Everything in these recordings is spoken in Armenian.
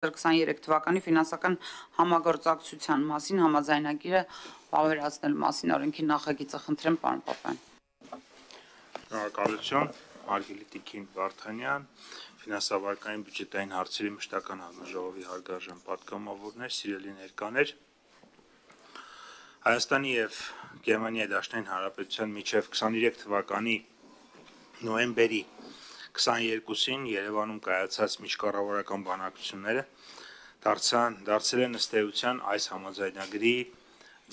2023 թվականի ֆինանսական համագործակցության մասին համաձայնագիրը վավերացնելու մասին օրենքի նախագիծը խնդրեմ պարոն Պապյան։ Շնորհակալություն, հարգելի Տիկին Վարդանյան, ֆինանսավարական բյուջետային հարցերի մշտական հանձնաժողովի հարգարժան պատգամավորներ, սիրելի ներկաներ։ Հայաստանի եւ Գերմանիայի Դաշնային Հանրապետության միջև 23 թվականի նոյեմբերի 22-ին Երևանում կայացած միջկառավարական բանակցությունները դարձել են ըստ էության այս համաձայնագրի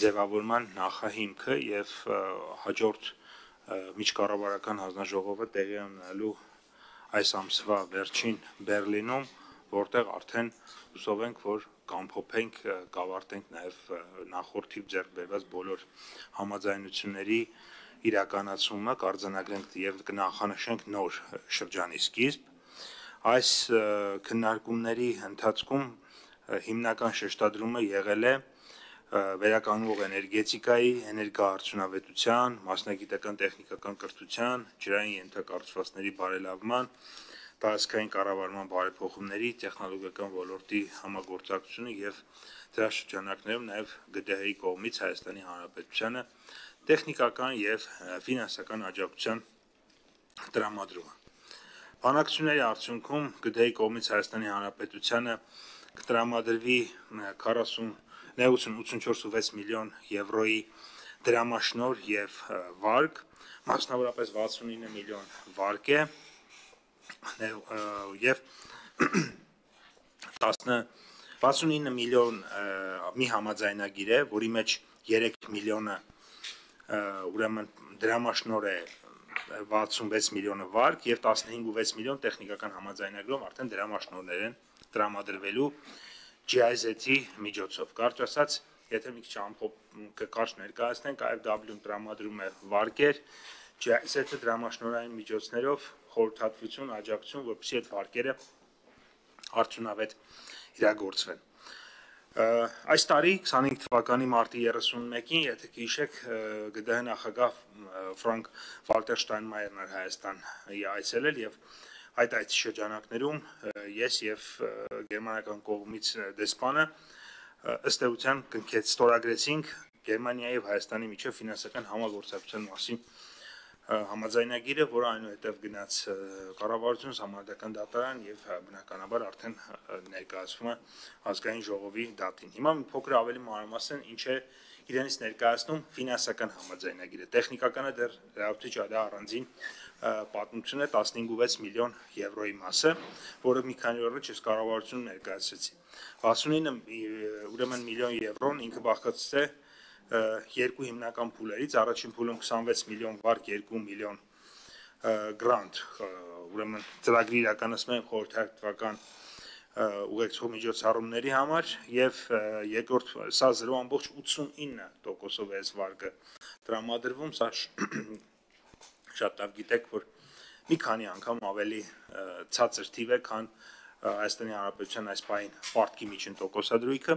ձևավորման նախահիմքը եւ հաջորդ միջկառավարական հանձնաժողովը տեղի ունենալու այս ամսվա վերջին Բերլինում, որտեղ արդեն հուսով ենք, որ կամփոփենք, կավարտենք նաեւ նախորդիվ ձեռք բերված բոլոր համաձայնությունների իրականացումը, կարձանագրենք եւ կնախանշենք նոր շրջանի սկիզբ։ Այս քննարկումների ընթացքում հիմնական շեշտադրումը եղել է վերականգնվող էներգետիկայի, էներգոարդյունավետության, մասնագիտական տեխնիկական կրթության, ջրային ենթակառուցվածքների բարելավման, տարածքային կառավարման բարեփոխումների, տեխնոլոգիական ոլորտի համագործակցությունը եւ դրա շրջանակներում նաեւ ԳԴՀ-ի կողմից Հայաստանի Հանրապետությանը տեխնիկական եւ ֆինանսական աջակցության տրամադրումը։ Բանակցությունների արդյունքում ԳԴՀ-ի կողմից Հայաստանի Հանրապետությանը կտրամադրվի 84.6 միլիոն եվրոյի դրամաշնորհ եւ վարկ, մասնավորապես 69 միլիոն վարկ է եւ 69 միլիոն մի համաձայնագիր է, որի մեջ 3 միլիոնը ուրեմն դրամաշնորհ է, 66 միլիոնը վարկ եւ 15.6 միլիոն տեխնիկական համաձայնագրով արդեն դրամաշնորհներ են տրամադրվելու GIZ-ի միջոցով։ Կարճ ասած, եթե մի քիչ կարճ ներկայացնենք, IFW-ն տրամադրում է վարկեր, GIZ-ը դրամաշնորհային միջոցներով խորհրդատվություն, աջակցություն, որպեսզի այդ վարկերը արդյունավետ իրագործվեն։ Այս տարի 25 թվականի մարտի 31-ին, եթե կհիշեք, ԳԴՀ նախագահ Ֆրանկ Վալտեր Շտայնմայերն էր Հայաստան այցելել եւ այդ շրջանակներում ես եւ գերմանական կողմից դեսպանը ըստ էության ստորագրեցինք Գերմանիայի եւ Հայաստանի միջև ֆինանսական համագործակցության մասին համաձայնագիրը, որը այնուհետև գնաց կառավարություն, համանդական դատարան եւ բնականաբար արդեն ներկայացվում է ազգային ժողովի դատին։ Հիմա մի փոքր ավելի մանրամասն ինչ է իրենից ներկայացնում ֆինանսական համաձայնագիրը։ Տեխնիկականը դեռ լրացուցիչ դա առանձին պատմություն է 15.6 միլիոն եվրոյի մասը, որը մի քանի օր առաջ ես կառավարությունում ներկայացրեցի։ 69 ուրեմն միլիոն եվրոն ինքը բաղկացած է երկու հիմնական փուլերից, առաջին փուլում 26 միլիոն վարկ, 2 միլիոն գրանտ, ուրեմն ծրագրի իրականացման խորհրդատվական ուղեկցող միջոցառումների համար եւ երկրորդ սա 0.89%-ով է վարկը տրամադրվում, սա շատ լավ գիտեք, որ մի քանի անգամ ավելի ցածր թիվ է, քան Հայաստանի Հանրապետության այս պահին պարտքի միջին տոկոսադրույքը։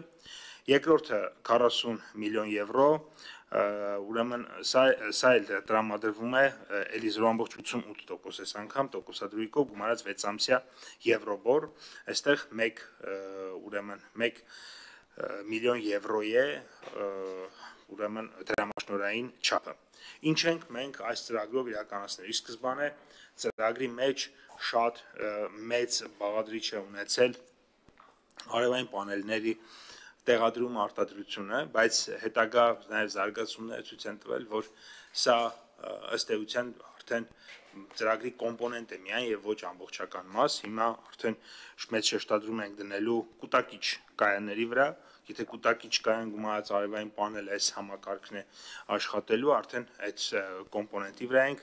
Երկրորդը 40 միլիոն եվրո, ուրեմն սա էլ տրամադրվում է էլի 0.88% այս անգամ տոկոսադրույքով գումարած 6 ամսյա եվրոբոր, այստեղ 1 միլիոն եվրոյի է ուրեմն դրամաշնորհային չափը։ Ինչ ենք մենք այս ծրագրով իրականացնել։ Իսկ սկզբանե ծրագրի մեջ շատ մեծ բաղադրիչ է ունեցել արևային պանելների տեղադրում արտադրությունը, բայց հետագա նաև զարգացումները ցույց են տվել, որ սա ըստ էության արդեն ծրագրի կոմպոնենտ է միայն եւ ոչ ամբողջական մաս։ Հիմա արդեն մեծ շեշտադրում ենք դնելու կուտակիչ կայանների վրա, եթե կուտակիչ կայան գումարած արևային պանել այս համակարգն է աշխատելու, արդեն այդ կոմպոնենտի վրա ենք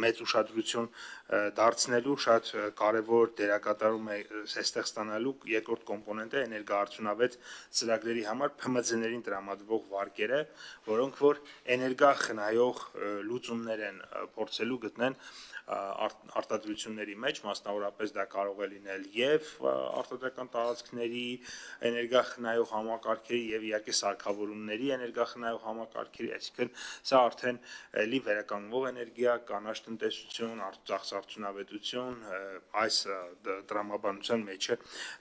մեծ ուշադրություն դարձնելու, շատ կարևոր դերակատարում է այստեղ ստանալու երկրորդ կոմպոնենտը էներգոարդյունավետ ծրագրերի համար ՓՄԶ-ներին տրամադրվող վարկերը, որոնք որ էներգախնայող լուծումներ են փորձելու գտնեն արտադրությունների մեջ, մասնավորապես դա կարող է լինել եւ արտադրական տարածքների էներգախնայող համակարգերի եւ իհարկե սարքավորումների էներգախնայող համակարգերի, այսինքն սա արդեն էլի վերականգնվող էներգիա, կանաչ տնտեսություն, ծախսարդյունավետություն այս տրամաբանության մեջը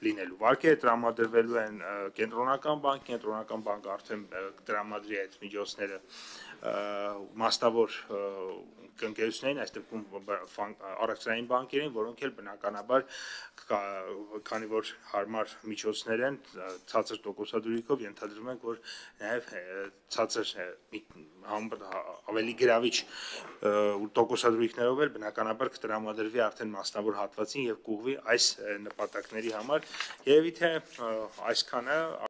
լինելու։ Վարկերը տրամադրվելու են կենտրոնական բանկը արդեն տրամադրի այդ միջոցները մասնավոր ընկերություններին, այս դեպքում առևտրային բանկերին, որոնք էլ բնականաբար քանի որ հարմար միջոցներ են, ցածր տոկոսադրույքով ենթադրում ենք, որ նաև ցածր ավելի գրավիչ տոկոսադրույքներով էլ բնականաբար կտրամադրվի արդեն մասնավոր հատվածին եւ կուղղվի այս նպատակների համար։ Երևի թե այսքանը